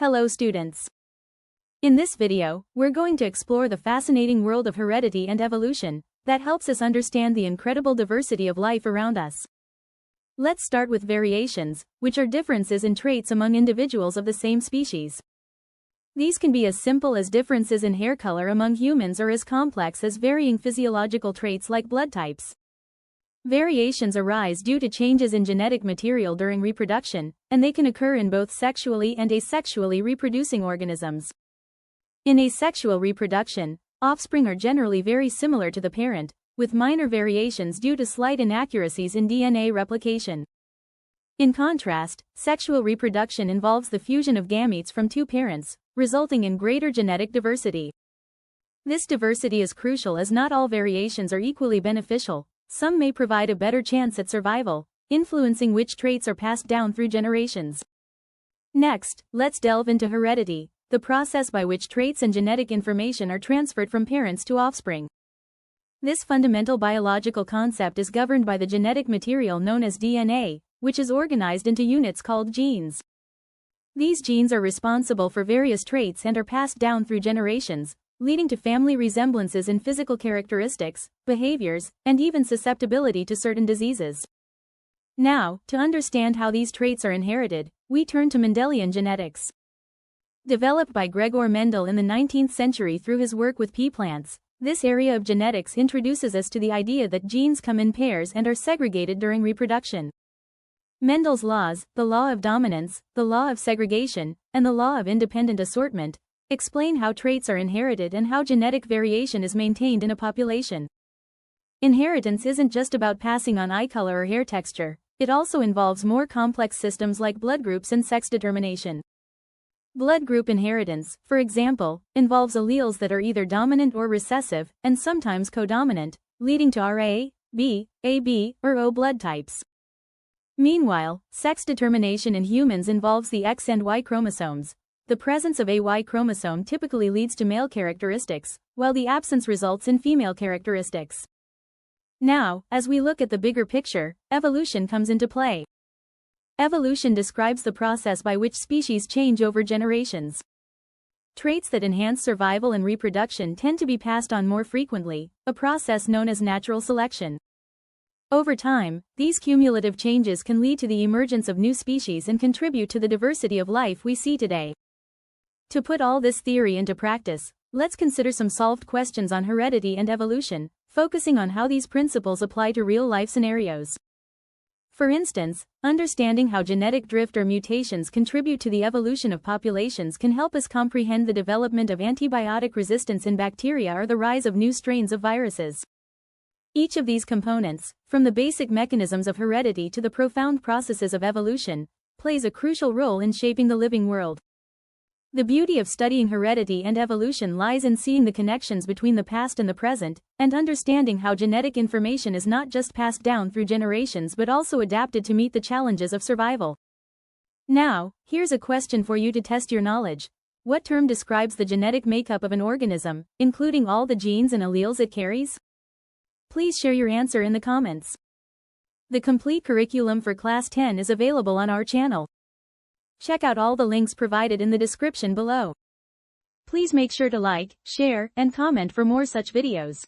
Hello students. In this video, we're going to explore the fascinating world of heredity and evolution that helps us understand the incredible diversity of life around us. Let's start with variations, which are differences in traits among individuals of the same species. These can be as simple as differences in hair color among humans or as complex as varying physiological traits like blood types. Variations arise due to changes in genetic material during reproduction, and they can occur in both sexually and asexually reproducing organisms. In asexual reproduction, offspring are generally very similar to the parent, with minor variations due to slight inaccuracies in DNA replication. In contrast, sexual reproduction involves the fusion of gametes from two parents, resulting in greater genetic diversity. This diversity is crucial as not all variations are equally beneficial. Some may provide a better chance at survival, influencing which traits are passed down through generations. Next, let's delve into heredity, the process by which traits and genetic information are transferred from parents to offspring. This fundamental biological concept is governed by the genetic material known as DNA, which is organized into units called genes. These genes are responsible for various traits and are passed down through generations, leading to family resemblances in physical characteristics, behaviors, and even susceptibility to certain diseases. Now, to understand how these traits are inherited, we turn to Mendelian genetics. Developed by Gregor Mendel in the 19th century through his work with pea plants, this area of genetics introduces us to the idea that genes come in pairs and are segregated during reproduction. Mendel's laws, the law of dominance, the law of segregation, and the law of independent assortment, explain how traits are inherited and how genetic variation is maintained in a population. Inheritance isn't just about passing on eye color or hair texture, it also involves more complex systems like blood groups and sex determination. Blood group inheritance, for example, involves alleles that are either dominant or recessive, and sometimes codominant, leading to RA, B, AB, or O blood types. Meanwhile, sex determination in humans involves the X and Y chromosomes. The presence of a Y chromosome typically leads to male characteristics, while the absence results in female characteristics. Now, as we look at the bigger picture, evolution comes into play. Evolution describes the process by which species change over generations. Traits that enhance survival and reproduction tend to be passed on more frequently, a process known as natural selection. Over time, these cumulative changes can lead to the emergence of new species and contribute to the diversity of life we see today. To put all this theory into practice, let's consider some solved questions on heredity and evolution, focusing on how these principles apply to real-life scenarios. For instance, understanding how genetic drift or mutations contribute to the evolution of populations can help us comprehend the development of antibiotic resistance in bacteria or the rise of new strains of viruses. Each of these components, from the basic mechanisms of heredity to the profound processes of evolution, plays a crucial role in shaping the living world. The beauty of studying heredity and evolution lies in seeing the connections between the past and the present, and understanding how genetic information is not just passed down through generations but also adapted to meet the challenges of survival. Now, here's a question for you to test your knowledge. What term describes the genetic makeup of an organism, including all the genes and alleles it carries? Please share your answer in the comments. The complete curriculum for Class 10 is available on our channel. Check out all the links provided in the description below. Please make sure to like, share, and comment for more such videos.